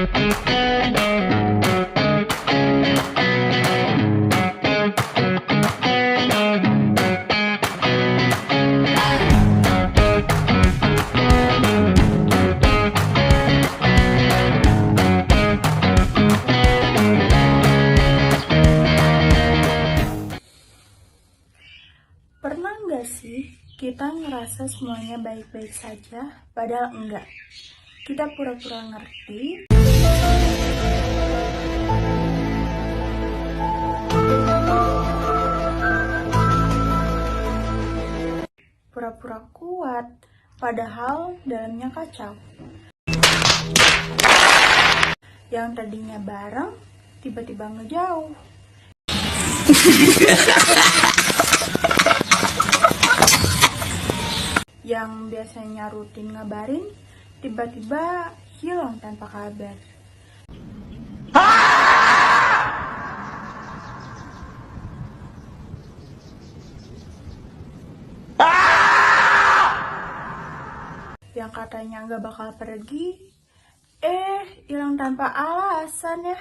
Pernah nggak sih kita ngerasa semuanya baik-baik saja, padahal enggak? Kita pura-pura ngerti, pura-pura kuat, padahal dalamnya kacau. Yang tadinya bareng, tiba-tiba ngejauh. Yang biasanya rutin ngabarin, tiba-tiba hilang tanpa kabar. Yang katanya nggak bakal pergi, hilang tanpa alasan ya.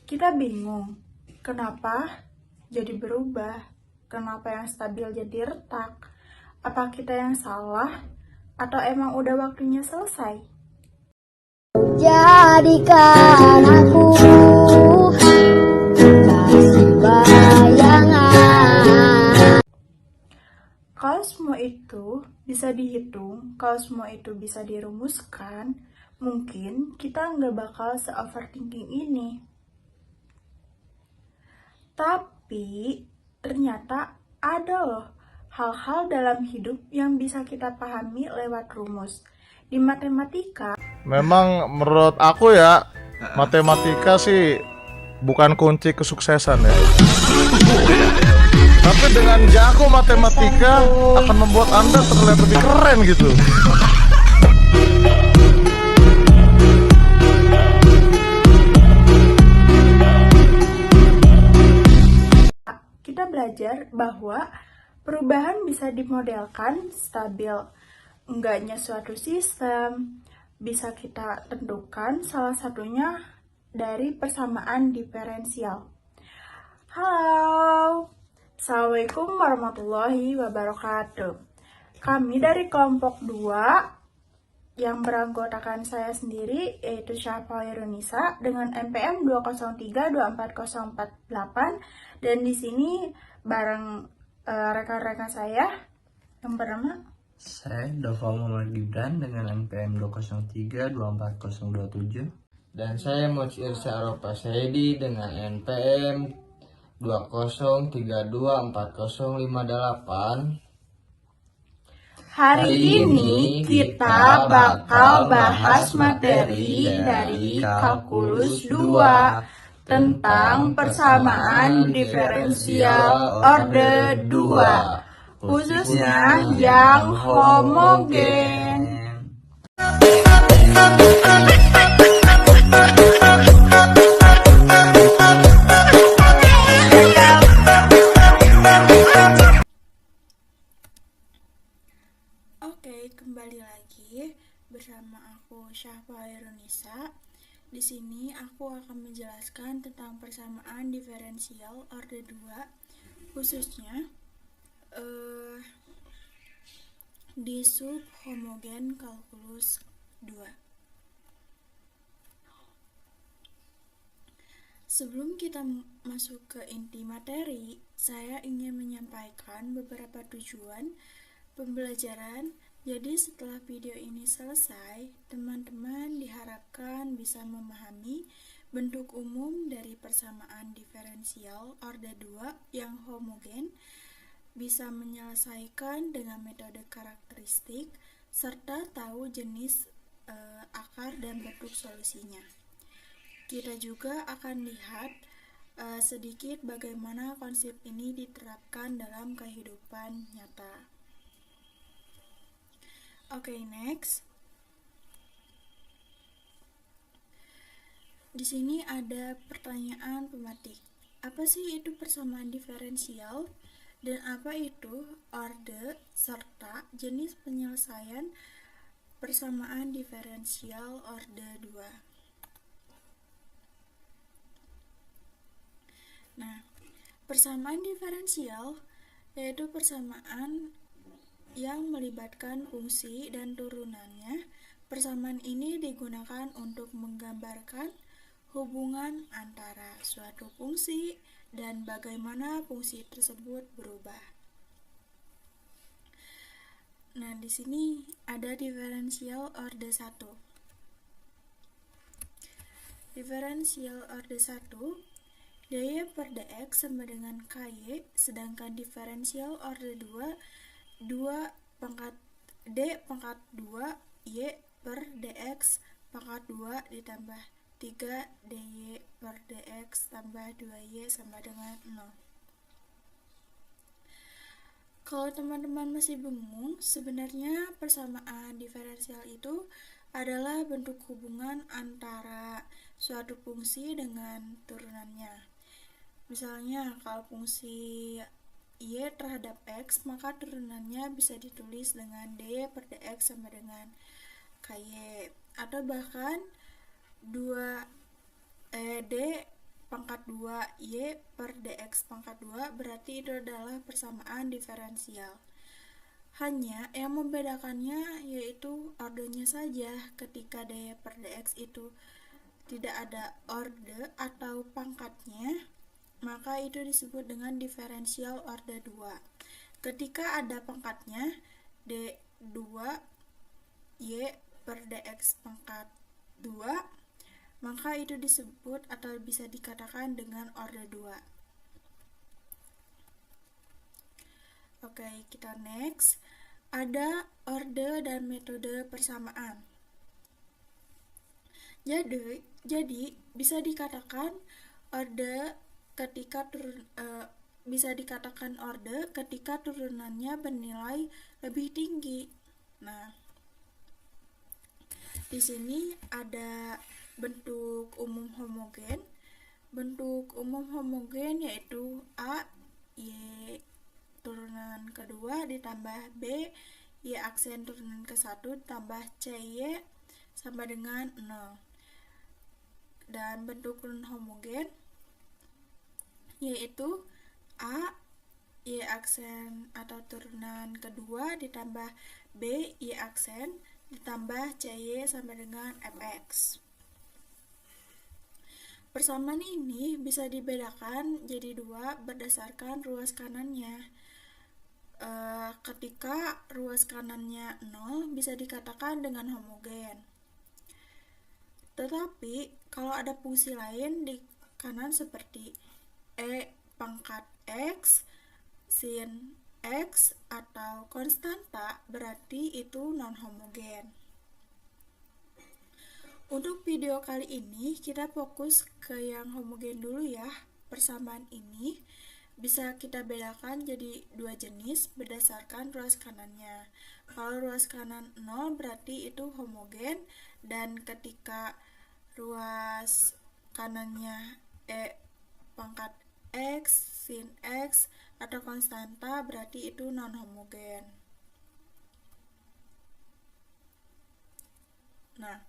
Kita bingung, kenapa jadi berubah? Kenapa yang stabil jadi retak? Apa kita yang salah? Atau emang udah waktunya selesai? Jadikan aku kasih bayangan. Kalau semua itu bisa dihitung, kalau semua itu bisa dirumuskan, mungkin kita nggak bakal se-overthinking ini. Tapi ternyata ada loh hal-hal dalam hidup yang bisa kita pahami lewat rumus. Di matematika, Memang menurut aku ya, matematika sih bukan kunci kesuksesan ya. Tapi dengan jago matematika akan membuat Anda terlihat lebih keren gitu. kita belajar bahwa perubahan bisa dimodelkan stabil. Enggaknya suatu sistem bisa kita tentukan salah satunya dari persamaan diferensial. Halo, Assalamualaikum warahmatullahi wabarakatuh. Kami dari kelompok 2 yang beranggotakan saya sendiri, yaitu Syafa Irunisa dengan NPM 203-24048, dan di sini bareng rekan-rekan saya yang bernama Saya Dova Muhammad Gibran dengan NPM 203-24027. Dan saya Moci Irsa Aropa Saidi dengan NPM 20324058. Hari ini kita bakal bahas materi dari Kalkulus 2 tentang persamaan diferensial orde 2. Khususnya yang homogen. Oke, kembali lagi bersama aku Syafa Irunisa. Di sini aku akan menjelaskan tentang persamaan diferensial orde 2, khususnya di sub homogen kalkulus 2. Sebelum kita masuk ke inti materi, saya ingin menyampaikan beberapa tujuan pembelajaran. Jadi setelah video ini selesai, teman-teman diharapkan bisa memahami bentuk umum dari persamaan diferensial orde 2 yang homogen, bisa menyelesaikan dengan metode karakteristik, serta tahu jenis akar dan bentuk solusinya. Kita juga akan lihat sedikit bagaimana konsep ini diterapkan dalam kehidupan nyata. Oke, next. Di sini ada pertanyaan pemetik. apa sih itu persamaan diferensial dan apa itu orde serta jenis penyelesaian persamaan diferensial orde 2. Nah, persamaan diferensial yaitu persamaan yang melibatkan fungsi dan turunannya. Persamaan ini digunakan untuk menggambarkan hubungan antara suatu fungsi dan bagaimana fungsi tersebut berubah. Nah, di sini ada diferensial orde 1. Diferensial orde 1, dy per dx sama dengan ky, sedangkan diferensial orde 2, 2 pangkat d pangkat 2 y per dx pangkat 2 ditambah 3 dy per dx tambah 2y sama dengan 0. Kalau teman-teman masih bingung, sebenarnya persamaan diferensial itu adalah bentuk hubungan antara suatu fungsi dengan turunannya. Misalnya, kalau fungsi y terhadap x, maka turunannya bisa ditulis dengan dy per dx sama dengan ky, atau bahkan d pangkat 2 y per dx pangkat 2, berarti itu adalah persamaan diferensial. Hanya yang membedakannya yaitu ordenya saja. Ketika dy per dx itu tidak ada orde atau pangkatnya, maka itu disebut dengan diferensial orde 2. Ketika ada pangkatnya, d2 y per dx pangkat 2, maka itu disebut atau bisa dikatakan dengan orde 2. Oke, kita next. Ada orde dan metode persamaan. Jadi bisa dikatakan orde ketika turunannya bernilai lebih tinggi. Nah, di sini ada bentuk umum homogen. Bentuk umum homogen yaitu A Y turunan kedua ditambah B Y aksen turunan ke-1 ditambah C Y sama dengan 0. Dan bentuk non homogen yaitu A Y aksen atau turunan kedua ditambah B Y aksen ditambah CY sama dengan fx. Persamaan ini bisa dibedakan jadi dua berdasarkan ruas kanannya. Ketika ruas kanannya 0 bisa dikatakan dengan homogen. Tetapi kalau ada fungsi lain di kanan seperti e pangkat x, sin x, atau konstanta, berarti itu non homogen. Untuk video kali ini kita fokus ke yang homogen dulu ya. Persamaan ini bisa kita bedakan jadi dua jenis berdasarkan ruas kanannya. Kalau ruas kanan 0 berarti itu homogen, dan ketika ruas kanannya e pangkat x, sin x, atau konstanta berarti itu non homogen. Nah,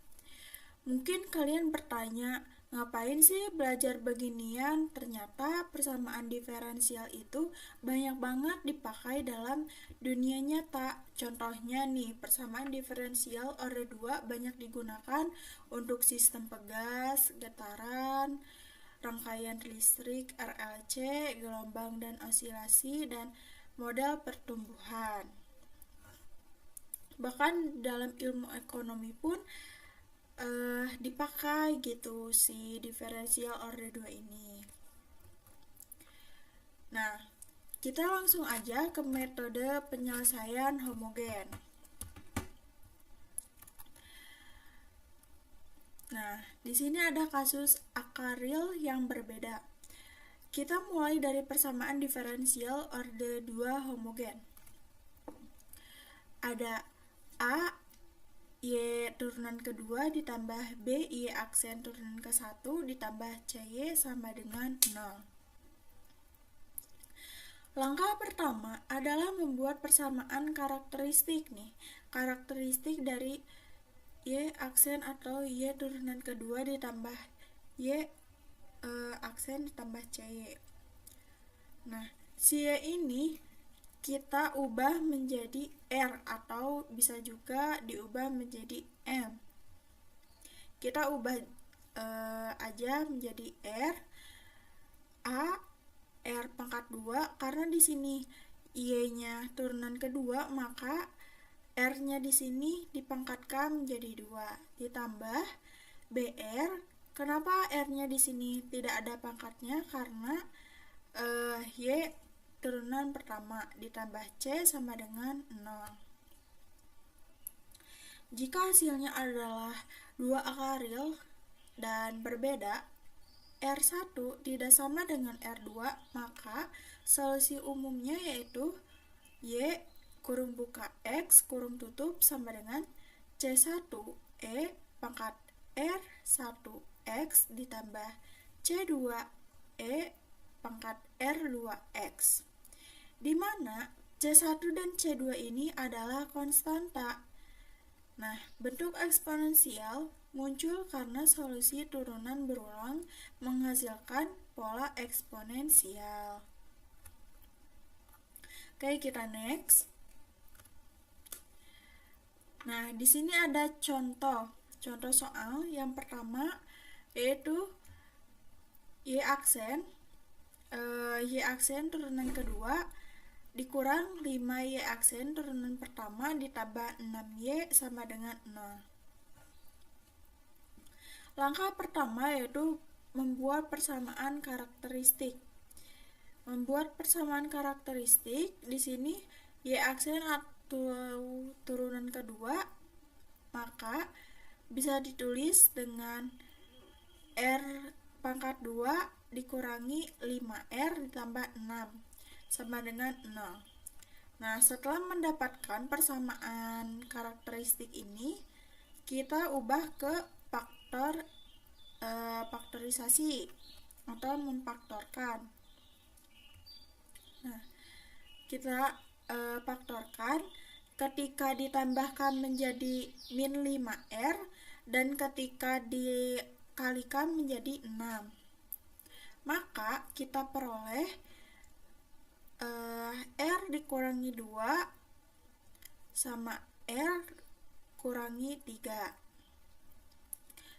mungkin kalian bertanya, ngapain sih belajar beginian? Ternyata persamaan diferensial itu banyak banget dipakai dalam dunia nyata. Contohnya nih, persamaan diferensial orde 2 banyak digunakan untuk sistem pegas, getaran, rangkaian listrik, RLC, gelombang dan osilasi, dan model pertumbuhan. Bahkan dalam ilmu ekonomi pun dipakai gitu si diferensial orde 2 ini. Nah, kita langsung aja ke metode penyelesaian homogen. Nah, di sini ada kasus akaril yang berbeda. Kita mulai dari persamaan diferensial orde 2 homogen. Ada A Y turunan kedua ditambah B Y aksen turunan ke-1 ditambah CY sama dengan 0. Langkah pertama adalah membuat persamaan karakteristik nih. Karakteristik dari Y aksen atau Y turunan kedua ditambah Y aksen ditambah CY. Nah, si Y ini kita ubah menjadi R atau bisa juga diubah menjadi M. Kita ubah aja menjadi R A R pangkat 2 karena di sini Y-nya turunan kedua, maka R-nya di sini dipangkatkan menjadi 2 ditambah BR. Kenapa R-nya di sini tidak ada pangkatnya? Karena Y turunan pertama ditambah C sama dengan 0. Jika hasilnya adalah 2 angka real dan berbeda, R1 tidak sama dengan R2, maka solusi umumnya yaitu Y kurung buka X kurung tutup sama dengan C1E pangkat R1X ditambah C2E pangkat R2X, di mana C1 dan C2 ini adalah konstanta. Nah, bentuk eksponensial muncul karena solusi turunan berulang menghasilkan pola eksponensial. Oke, kita next. Nah, di sini ada contoh soal yang pertama yaitu Y aksen turunan kedua dikurang 5Y aksen turunan pertama ditambah 6Y sama dengan 0. Langkah pertama yaitu membuat persamaan karakteristik. Membuat persamaan karakteristik di sini Y aksen atau turunan kedua, maka bisa ditulis dengan R pangkat 2 dikurangi 5R ditambah 6 sama dengan 0. Nah, setelah mendapatkan persamaan karakteristik ini, kita ubah ke faktorisasi atau memfaktorkan. Nah, kita faktorkan ketika ditambahkan menjadi min 5R dan ketika dikalikan menjadi 6. Maka kita peroleh R dikurangi 2 sama R kurangi 3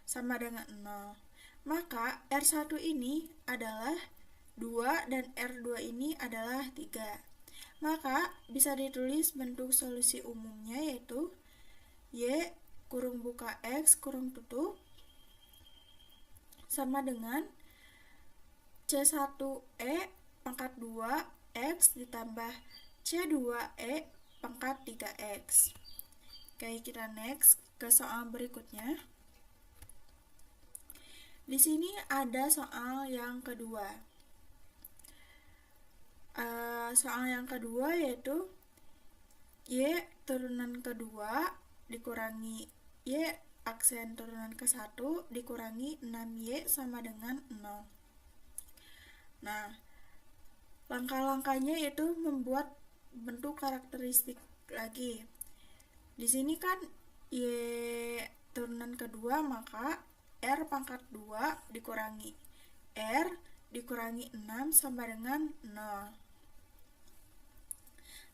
sama dengan 0. Maka R1 ini adalah 2 dan R2 ini adalah 3. Maka bisa ditulis bentuk solusi umumnya yaitu Y kurung buka X kurung tutup sama dengan C1E pangkat 2X ditambah C2E pangkat 3X. Oke, kita next ke soal berikutnya. Di sini ada soal yang kedua. Soal yang kedua yaitu Y turunan kedua dikurangi Y aksen turunan ke-1 dikurangi 6Y sama dengan 0. Nah, langkah-langkahnya itu membuat bentuk karakteristik lagi. Di sini kan Y turunan kedua, maka R pangkat 2 dikurangi R dikurangi 6 sama dengan 0.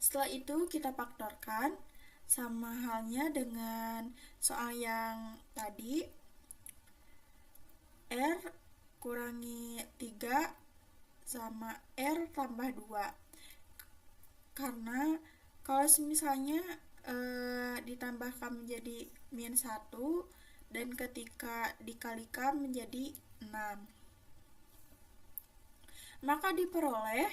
Setelah itu kita faktorkan sama halnya dengan soal yang tadi. R kurangi 3 sama R tambah 2. Karena kalau misalnya ditambahkan menjadi min 1 dan ketika dikalikan menjadi 6, maka diperoleh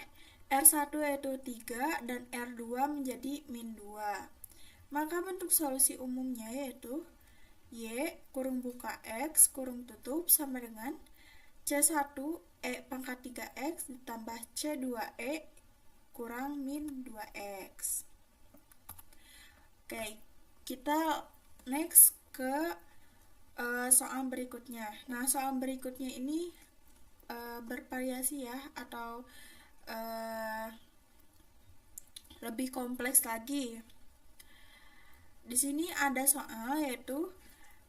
R1 yaitu 3 dan R2 menjadi min 2. Maka bentuk solusi umumnya yaitu Y kurung buka X kurung tutup sama dengan C1E pangkat 3X ditambah C2E kurang min 2X. Oke, kita next ke soal berikutnya. Nah, soal berikutnya ini bervariasi ya, atau lebih kompleks lagi. Di sini ada soal yaitu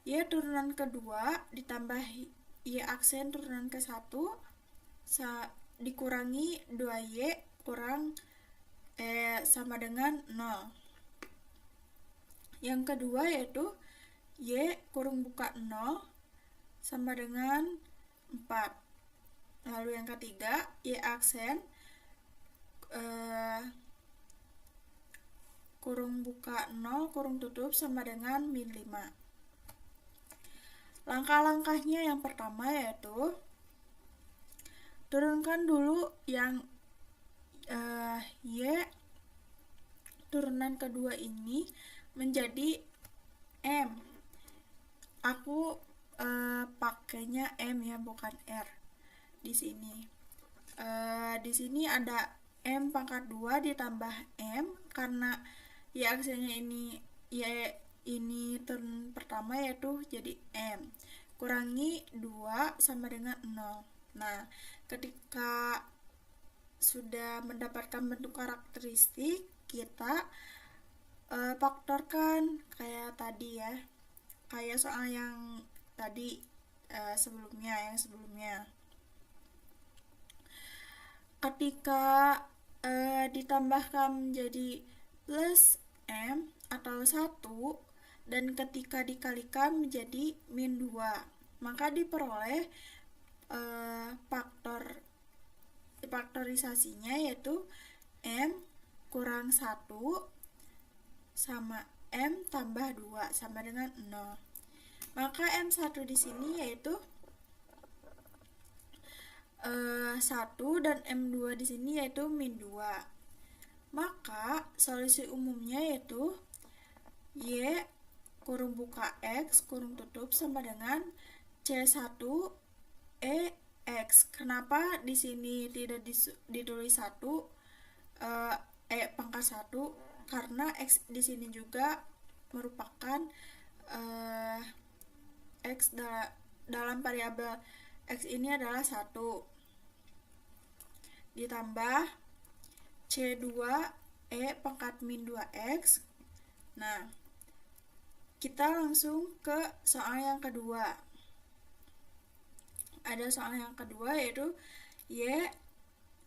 Y turunan kedua ditambah Y aksen turunan ke-1 dikurangi 2Y kurang sama dengan 0. Yang kedua yaitu Y kurung buka 0 sama dengan 4. Lalu yang ketiga Y aksen kurung buka 0 kurung tutup sama dengan min 5. Langkah-langkahnya yang pertama yaitu turunkan dulu yang Y turunan kedua ini menjadi M. Aku pakainya M ya, bukan R. Di sini ada M pangkat 2 ditambah M karena Y aksennya ini turun pertama yaitu jadi M kurangi 2 sama dengan 0. Nah, ketika sudah mendapatkan bentuk karakteristik, kita faktorkan kayak tadi ya, kayak soal yang tadi sebelumnya. Ketika ditambahkan menjadi plus M atau 1 dan ketika dikalikan menjadi min 2, maka diperoleh faktorisasinya yaitu M kurang 1 sama M tambah 2 sama dengan 0. Maka M1 di sini yaitu 1 dan M2 di sini yaitu min 2. Maka solusi umumnya yaitu Y kurung buka X kurung tutup sama dengan C1 X. Kenapa di sini tidak ditulis 1 pangkat 1? Karena X di sini juga merupakan X dalam variabel X ini adalah 1 ditambah C2 pangkat min 2X. Nah, kita langsung ke soal yang kedua. Ada soal yang kedua yaitu Y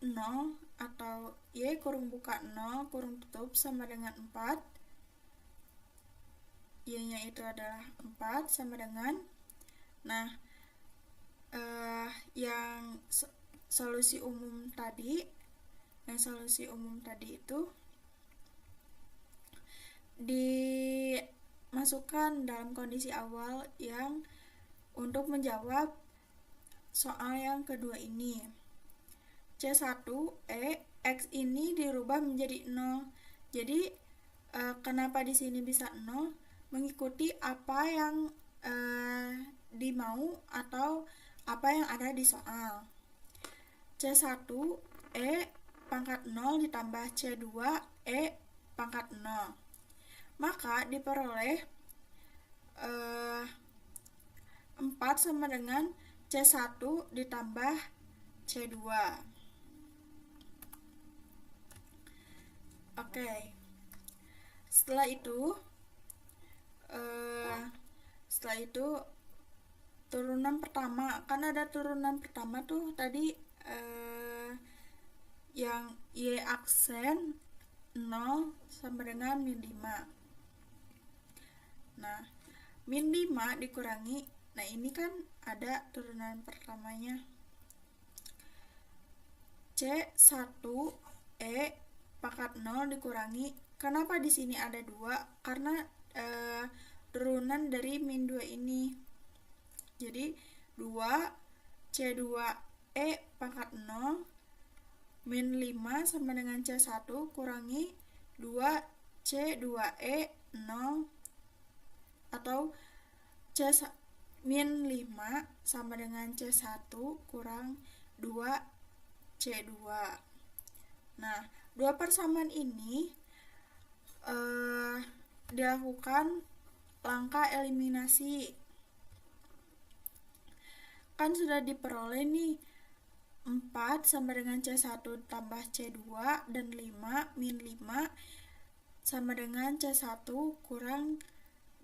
0 atau Y kurung buka 0 kurung tutup sama dengan 4. Y nya itu adalah 4 sama dengan, nah yang solusi umum tadi itu dimasukkan dalam kondisi awal yang untuk menjawab soal yang kedua ini. C1 X ini dirubah menjadi 0. Jadi kenapa di sini bisa 0? Mengikuti apa yang dimau atau apa yang ada di soal. C1 pangkat 0 ditambah C2 pangkat 0. Maka diperoleh 4 sama dengan C1 ditambah C2. Oke. Setelah itu turunan pertama, kan ada turunan pertama tuh tadi yang Y aksen 0 sama dengan min 5. Nah, min 5 dikurangi, nah ini kan ada turunan pertamanya C1 pangkat 0 dikurangi, kenapa di sini ada 2? Karena turunan dari min 2 ini. Jadi 2 C2 pangkat 0 min 5 sama dengan C1 kurangi 2 C2 0 atau min 5 sama dengan C1 kurang 2 C2. Nah, dua persamaan ini dilakukan langkah eliminasi. Kan sudah diperoleh nih 4 sama dengan C1 tambah C2, dan 5 min 5 sama dengan C1 kurang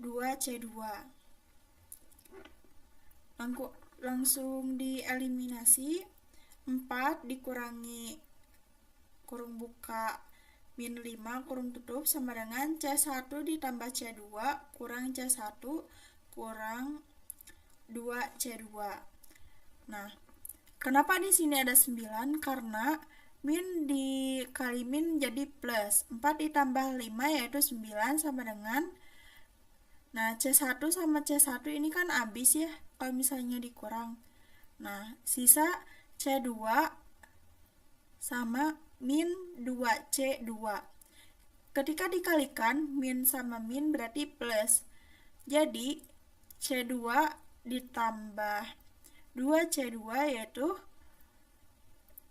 2C2. Langsung dieliminasi. 4 dikurangi kurung buka min 5 kurung tutup sama dengan C1 ditambah C2 kurang C1 kurang 2C2. Nah, kenapa di sini ada 9? Karena min dikali min jadi plus. 4 ditambah 5 yaitu 9 sama dengan, nah C1 sama C1 ini kan habis ya kalau misalnya dikurang. Nah, sisa C2 sama min 2C2. Ketika dikalikan min sama min berarti plus. Jadi C2 ditambah 2C2 yaitu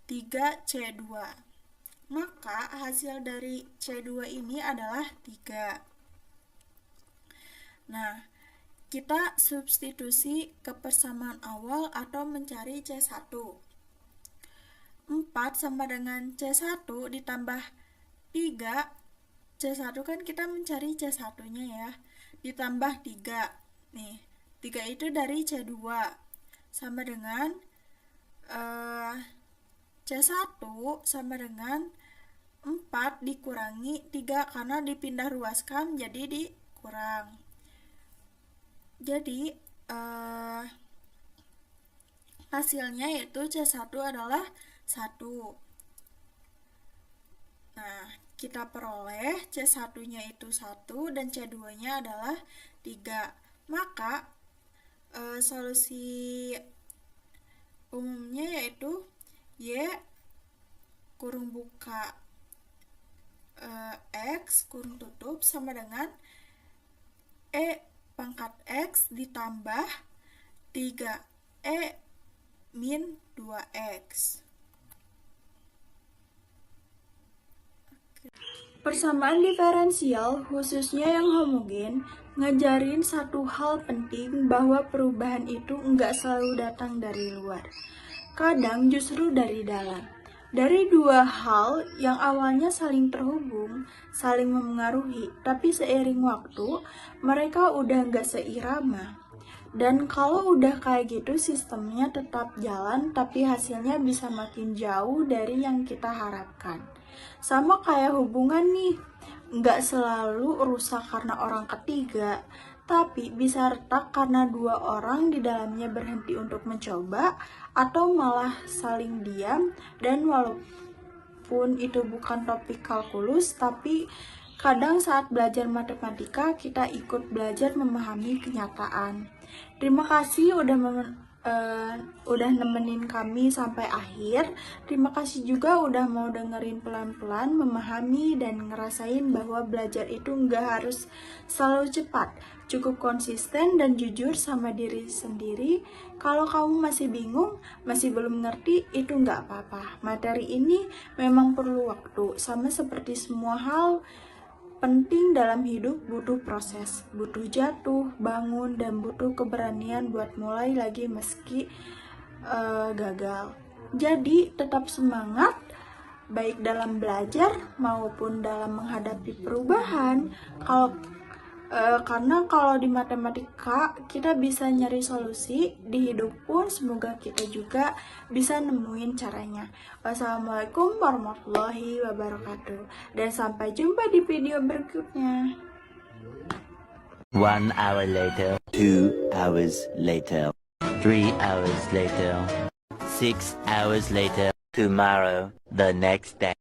3C2. Maka hasil dari C2 ini adalah 3. Nah, kita substitusi ke persamaan awal atau mencari C1. 4 sama dengan C1 ditambah 3. C1 kan kita mencari C1-nya ya. Ditambah 3. Nih, 3 itu dari C2. Sama dengan C1 sama dengan 4 dikurangi 3 karena dipindah ruaskan jadi dikurang. Jadi hasilnya yaitu C1 adalah 1. Nah, kita peroleh C1-nya itu 1 dan C2-nya adalah 3. Maka solusi umumnya yaitu Y kurung buka X kurung tutup sama dengan E pangkat X ditambah 3E min 2X. Persamaan diferensial, khususnya yang homogen, ngajarin satu hal penting bahwa perubahan itu enggak selalu datang dari luar. Kadang justru dari dalam. Dari dua hal yang awalnya saling terhubung, saling memengaruhi, tapi seiring waktu, mereka udah enggak seirama. Dan kalau udah kayak gitu, sistemnya tetap jalan, tapi hasilnya bisa makin jauh dari yang kita harapkan. Sama kayak hubungan nih, nggak selalu rusak karena orang ketiga, tapi bisa retak karena dua orang di dalamnya berhenti untuk mencoba, atau malah saling diam, dan walaupun itu bukan topik kalkulus, tapi kadang saat belajar matematika, kita ikut belajar memahami kenyataan. Terima kasih udah nemenin kami sampai akhir. Terima kasih juga udah mau dengerin pelan-pelan, memahami dan ngerasain bahwa belajar itu nggak harus selalu cepat. Cukup konsisten dan jujur sama diri sendiri. Kalau kamu masih bingung, masih belum ngerti, itu nggak apa-apa. Materi ini memang perlu waktu, sama seperti semua hal penting dalam hidup, butuh proses, butuh jatuh, bangun, dan butuh keberanian buat mulai lagi meski gagal. Jadi tetap semangat, baik dalam belajar maupun dalam menghadapi perubahan. Karena kalau di matematika kita bisa nyari solusi, di hidup pun semoga kita juga bisa nemuin caranya. Wassalamualaikum warahmatullahi wabarakatuh, dan sampai jumpa di video berikutnya. 1 hour later, 2 hours later, 3 hours later, 6 hours later, tomorrow, the next day.